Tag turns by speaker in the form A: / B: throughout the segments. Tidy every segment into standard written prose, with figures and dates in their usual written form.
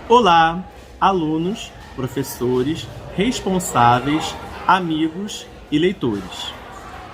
A: Olá, alunos, professores, responsáveis, amigos e leitores.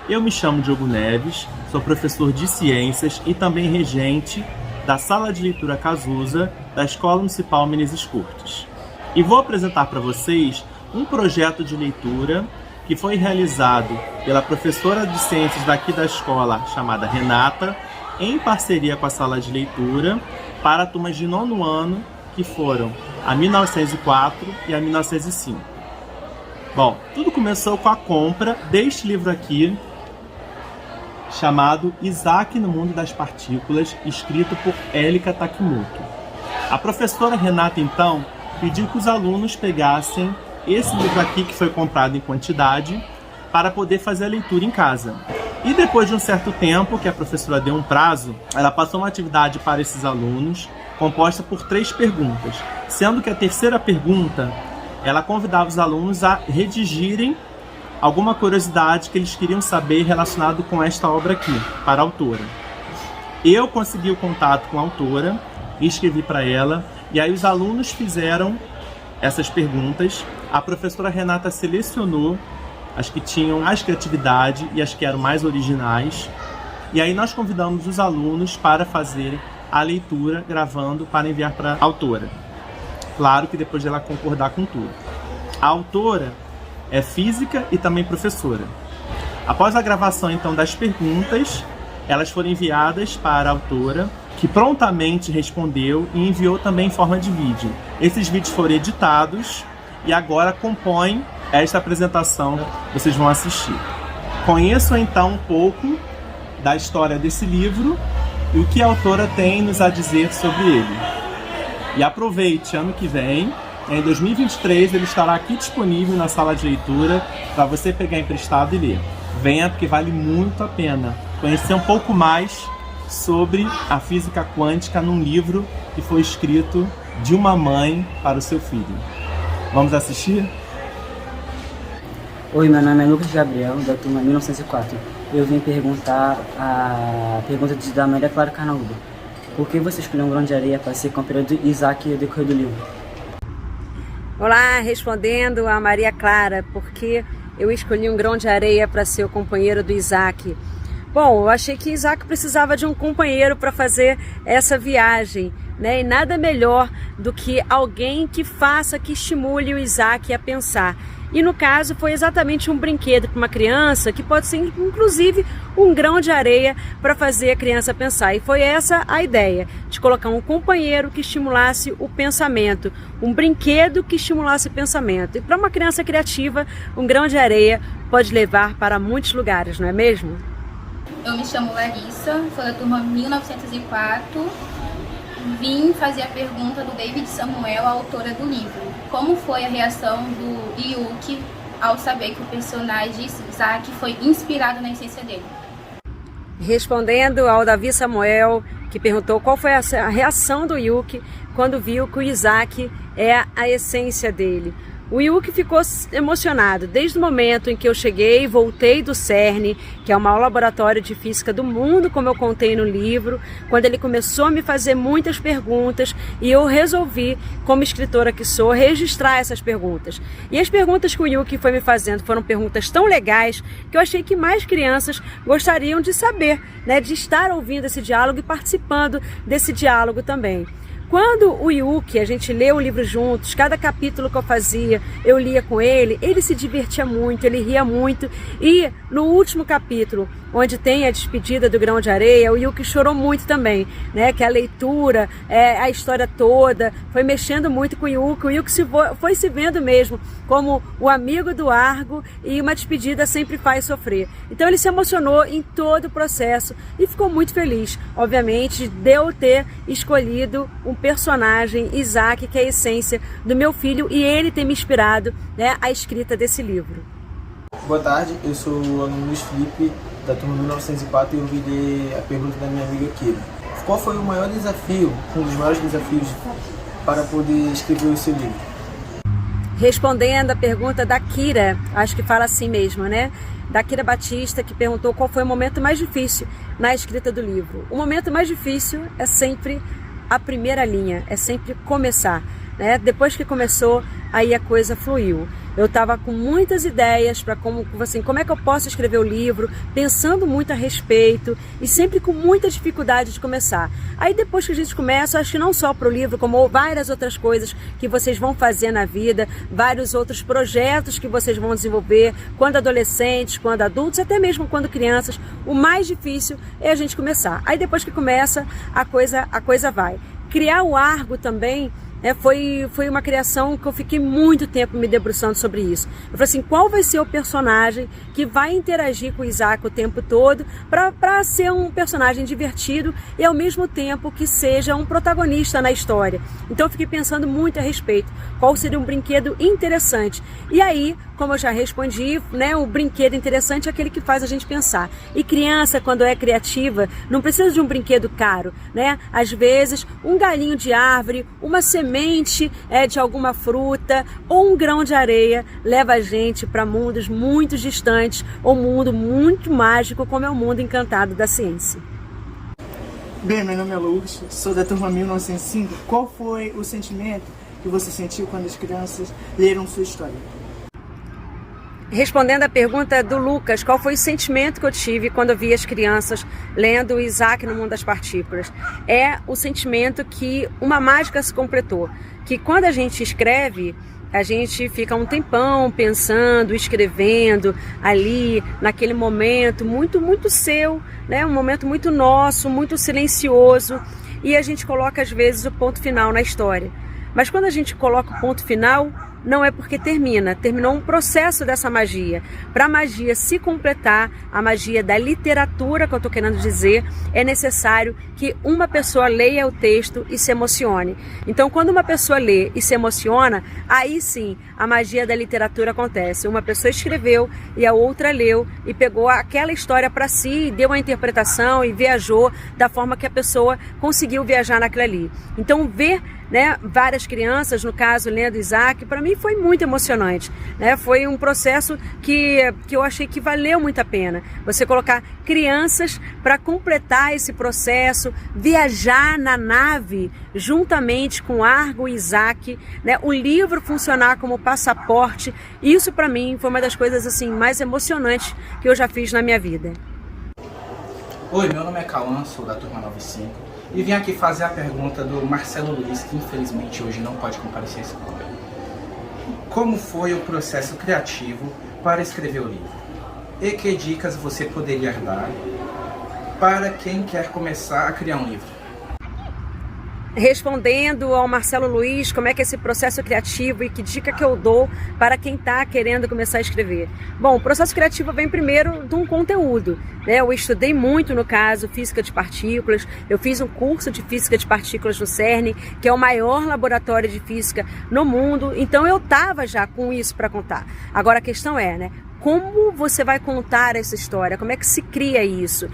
A: Eu me chamo Diogo Neves, sou professor de Ciências e também regente da Sala de Leitura Cazuza da Escola Municipal Menezes Cortes. E vou apresentar para vocês um projeto de leitura que foi realizado pela professora de Ciências daqui da escola, chamada Renata, em parceria com a Sala de Leitura, para turmas de 9º ano, que foram a 1904 e a 1905. Bom, tudo começou com a compra deste livro aqui, chamado Isaac no Mundo das Partículas, escrito por Elika Takimoto. A professora Renata, então, pediu que os alunos pegassem esse livro aqui, que foi comprado em quantidade, para poder fazer a leitura em casa. E depois de um certo tempo, que a professora deu um prazo, ela passou uma atividade para esses alunos, composta por 3 perguntas, sendo que a terceira pergunta, ela convidava os alunos a redigirem alguma curiosidade que eles queriam saber relacionado com esta obra aqui, para a autora. Eu consegui o contato com a autora, escrevi para ela, e aí os alunos fizeram essas perguntas. A professora Renata selecionou as que tinham mais criatividade e as que eram mais originais, e aí nós convidamos os alunos para fazerem a leitura, gravando para enviar para a autora. Claro que depois de ela concordar com tudo. A autora é física e também professora. Após a gravação, então, das perguntas, elas foram enviadas para a autora, que prontamente respondeu e enviou também em forma de vídeo. Esses vídeos foram editados e agora compõem esta apresentação que vocês vão assistir. Conheçam, então, um pouco da história desse livro e o que a autora tem nos a dizer sobre ele. E aproveite, ano que vem, em 2023, ele estará aqui disponível na sala de leitura para você pegar emprestado e ler. Venha, porque vale muito a pena conhecer um pouco mais sobre a física quântica num livro que foi escrito de uma mãe para o seu filho. Vamos assistir?
B: Oi, meu nome é Lucas Gabriel, da turma 1904. Eu vim perguntar a pergunta da Maria Clara Carnaúba. Por que você escolheu um grão de areia para ser companheiro de Isaac no decorrer do livro?
C: Olá, respondendo a Maria Clara, porque eu escolhi um grão de areia para ser o companheiro do Isaac. Bom, eu achei que Isaac precisava de um companheiro para fazer essa viagem, né? E nada melhor do que alguém que faça, que estimule o Isaac a pensar. E no caso foi exatamente um brinquedo para uma criança, que pode ser inclusive um grão de areia para fazer a criança pensar. E foi essa a ideia, de colocar um companheiro que estimulasse o pensamento, um brinquedo que estimulasse o pensamento. E para uma criança criativa, um grão de areia pode levar para muitos lugares, não é mesmo?
D: Eu me chamo Larissa, sou da turma 1904. Vim fazer a pergunta do David Samuel, a autora do livro. Como foi a reação do Yuki ao saber que o personagem Isaac foi inspirado na essência dele?
C: Respondendo ao Davi Samuel, que perguntou qual foi a reação do Yuki quando viu que o Isaac é a essência dele. O Yuki ficou emocionado desde o momento em que eu cheguei e voltei do CERN, que é o maior laboratório de física do mundo, como eu contei no livro, quando ele começou a me fazer muitas perguntas e eu resolvi, como escritora que sou, registrar essas perguntas. E as perguntas que o Yuki foi me fazendo foram perguntas tão legais que eu achei que mais crianças gostariam de saber, né, de estar ouvindo esse diálogo e participando desse diálogo também. Quando o Yuki, a gente leu o livro juntos, cada capítulo que eu fazia, eu lia com ele se divertia muito, ele ria muito. E no último capítulo, onde tem a despedida do grão de areia, o Yuki chorou muito também, né? Que a leitura, a história toda, foi mexendo muito com o Yuki foi se vendo mesmo como o amigo do Argo, e uma despedida sempre faz sofrer. Então ele se emocionou em todo o processo e ficou muito feliz, obviamente, de eu ter escolhido um personagem, Isaac, que é a essência do meu filho, e ele ter me inspirado, né, a escrita desse livro.
E: Boa tarde, eu sou o aluno Luiz Felipe, da turma 1904, e eu vim ler a pergunta da minha amiga Kira. Qual foi o maior desafio, um dos maiores desafios, para poder escrever o seu livro?
C: Respondendo a pergunta da Kira, acho que fala assim mesmo, né? Da Kira Batista, que perguntou qual foi o momento mais difícil na escrita do livro. O momento mais difícil é sempre a primeira linha, é sempre começar. né? Depois que começou, aí a coisa fluiu. Eu estava com muitas ideias para como é que eu posso escrever o livro, pensando muito a respeito e sempre com muita dificuldade de começar. Aí depois que a gente começa, acho que não só para o livro, como várias outras coisas que vocês vão fazer na vida, vários outros projetos que vocês vão desenvolver, quando adolescentes, quando adultos, até mesmo quando crianças, o mais difícil é a gente começar. Aí depois que começa, a coisa vai. Criar o Argo também, foi uma criação que eu fiquei muito tempo me debruçando sobre isso. Eu falei assim, qual vai ser o personagem que vai interagir com o Isaac o tempo todo para ser um personagem divertido e ao mesmo tempo que seja um protagonista na história. Então eu fiquei pensando muito a respeito, qual seria um brinquedo interessante. E aí, como eu já respondi, né, o brinquedo interessante é aquele que faz a gente pensar. E criança, quando é criativa, não precisa de um brinquedo caro, né? Às vezes, um galinho de árvore, uma semente de alguma fruta ou um grão de areia leva a gente para mundos muito distantes ou um mundo muito mágico como é o mundo encantado da ciência.
F: Bem, meu nome é Lourdes, sou da turma 1905. Qual foi o sentimento que você sentiu quando as crianças leram sua história?
C: Respondendo à pergunta do Lucas, qual foi o sentimento que eu tive quando eu vi as crianças lendo Isaac no Mundo das Partículas? É o sentimento que uma mágica se completou, que quando a gente escreve, a gente fica um tempão pensando, escrevendo ali, naquele momento muito, muito seu, né? Um momento muito nosso, muito silencioso, e a gente coloca às vezes o ponto final na história. Mas quando a gente coloca o ponto final, não é porque terminou um processo dessa magia. Para a magia se completar, a magia da literatura, que eu estou querendo dizer, é necessário que uma pessoa leia o texto e se emocione. Então, quando uma pessoa lê e se emociona, aí sim a magia da literatura acontece. Uma pessoa escreveu e a outra leu e pegou aquela história para si, deu uma interpretação e viajou da forma que a pessoa conseguiu viajar naquilo ali. Então, ver, né, várias crianças, no caso lendo Isaac, para mim foi muito emocionante, né? Foi um processo que eu achei que valeu muito a pena. Você colocar crianças para completar esse processo, viajar na nave juntamente com Argo e Isaac, né? O livro funcionar como passaporte, isso para mim foi uma das coisas assim mais emocionantes que eu já fiz na minha vida.
G: Oi, meu nome é Cauã, sou da turma 95 e vim aqui fazer a pergunta do Marcelo Luiz, que infelizmente hoje não pode comparecer à escola. Como foi o processo criativo para escrever o livro? E que dicas você poderia dar para quem quer começar a criar um livro?
C: Respondendo ao Marcelo Luiz, como é que é esse processo criativo e que dica que eu dou para quem está querendo começar a escrever? Bom, o processo criativo vem primeiro de um conteúdo, né? Eu estudei muito, no caso, física de partículas, eu fiz um curso de física de partículas no CERN, que é o maior laboratório de física no mundo, então eu estava já com isso para contar. Agora a questão é, né? Como você vai contar essa história? Como é que se cria isso?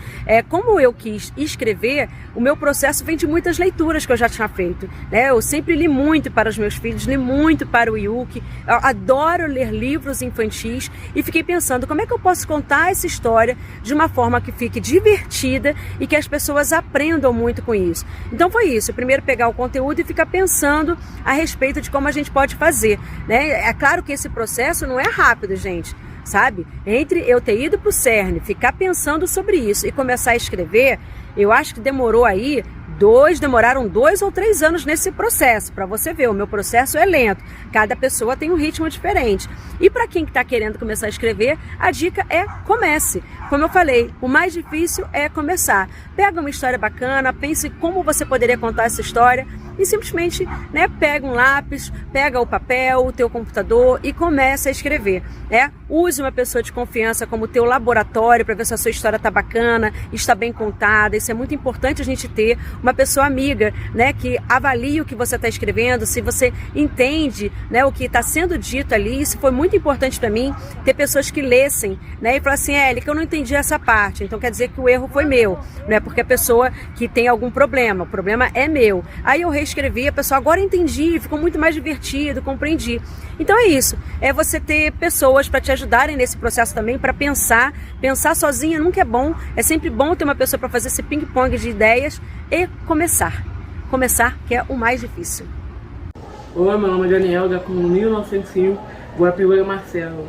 C: Como eu quis escrever, o meu processo vem de muitas leituras que eu já tinha feito, né? Eu sempre li muito para os meus filhos, li muito para o Yuki, eu adoro ler livros infantis e fiquei pensando como é que eu posso contar essa história de uma forma que fique divertida e que as pessoas aprendam muito com isso. Então foi isso, primeiro pegar o conteúdo e ficar pensando a respeito de como a gente pode fazer, né? É claro que esse processo não é rápido, gente. Sabe? Entre eu ter ido para o CERN, ficar pensando sobre isso e começar a escrever, eu acho que demoraram 2 ou 3 anos nesse processo. Para você ver, o meu processo é lento. Cada pessoa tem um ritmo diferente. E para quem está querendo começar a escrever, a dica é comece. Como eu falei, o mais difícil é começar. Pega uma história bacana, pense como você poderia contar essa história e simplesmente, né, pega um lápis, pega o papel, o teu computador e começa a escrever. Use uma pessoa de confiança como teu laboratório para ver se a sua história está bacana, está bem contada. Isso é muito importante a gente ter uma pessoa amiga, né, que avalie o que você está escrevendo, se você entende, né, o que está sendo dito ali. Isso foi muito importante para mim, ter pessoas que lessem, né, e falar assim, que eu não entendi essa parte, então quer dizer que o erro foi meu, né, porque a pessoa que tem algum problema, o problema é meu. Aí eu reescrevi, a pessoa agora entendi, ficou muito mais divertido, compreendi. Então é isso, é você ter pessoas para te ajudarem nesse processo também, para pensar sozinha nunca é bom, é sempre bom ter uma pessoa para fazer esse ping-pong de ideias e começar que é o mais difícil.
H: Oi, meu nome é Daniel, da turma 1905, Guapiranga Marcelo.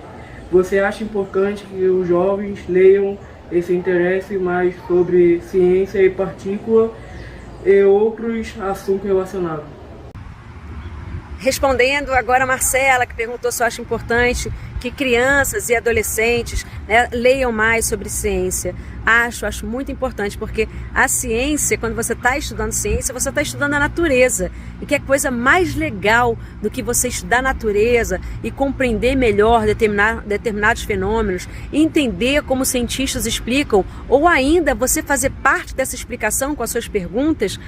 H: Você acha importante que os jovens leiam e se interessem mais sobre ciência e partícula e outros assuntos relacionados?
C: Respondendo agora a Marcela, que perguntou se eu acho importante que crianças e adolescentes, né, leiam mais sobre ciência. Acho muito importante, porque a ciência, quando você está estudando ciência, você está estudando a natureza. E que é coisa mais legal do que você estudar a natureza e compreender melhor determinados fenômenos, entender como cientistas explicam, ou ainda você fazer parte dessa explicação com as suas perguntas.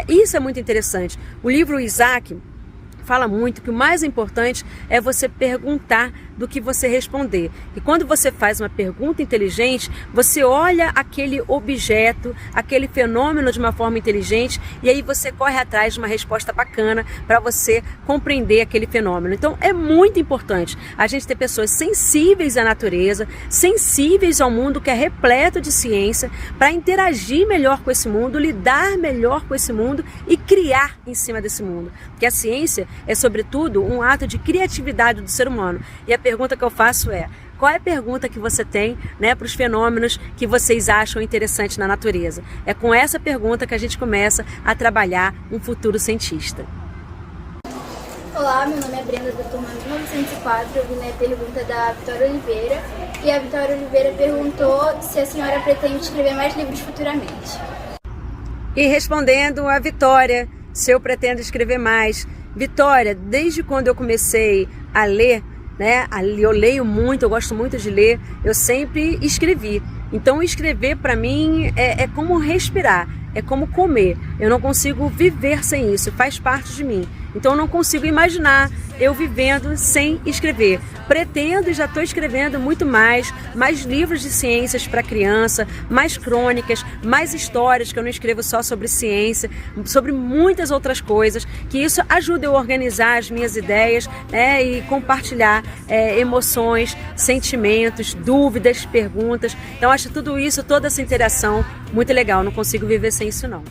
C: Isso é muito interessante. O livro Isaac fala muito que o mais importante é você perguntar do que você responder. E quando você faz uma pergunta inteligente, você olha aquele objeto, aquele fenômeno de uma forma inteligente, e aí você corre atrás de uma resposta bacana para você compreender aquele fenômeno. Então é muito importante a gente ter pessoas sensíveis à natureza, sensíveis ao mundo que é repleto de ciência, para interagir melhor com esse mundo, lidar melhor com esse mundo e criar em cima desse mundo. Porque a ciência é, sobretudo, um ato de criatividade do ser humano. E a pergunta que eu faço é: qual é a pergunta que você tem, né, para os fenômenos que vocês acham interessantes na natureza? É com essa pergunta que a gente começa a trabalhar um futuro cientista.
I: Olá, meu nome é Brenda, da turma 1904. Eu vi na pergunta da Vitória Oliveira. E a Vitória Oliveira perguntou se a senhora pretende escrever mais livros futuramente.
C: E respondendo a Vitória, se eu pretendo escrever mais. Vitória, desde quando eu comecei a ler, né, eu leio muito, eu gosto muito de ler, eu sempre escrevi. Então escrever para mim é como respirar, é como comer. Eu não consigo viver sem isso, faz parte de mim. Então eu não consigo imaginar eu vivendo sem escrever. Pretendo e já estou escrevendo muito mais livros de ciências para criança, mais crônicas, mais histórias, que eu não escrevo só sobre ciência, sobre muitas outras coisas, que isso ajuda eu a organizar as minhas ideias, né, e compartilhar emoções, sentimentos, dúvidas, perguntas. Então acho tudo isso, toda essa interação muito legal, não consigo viver sem isso não.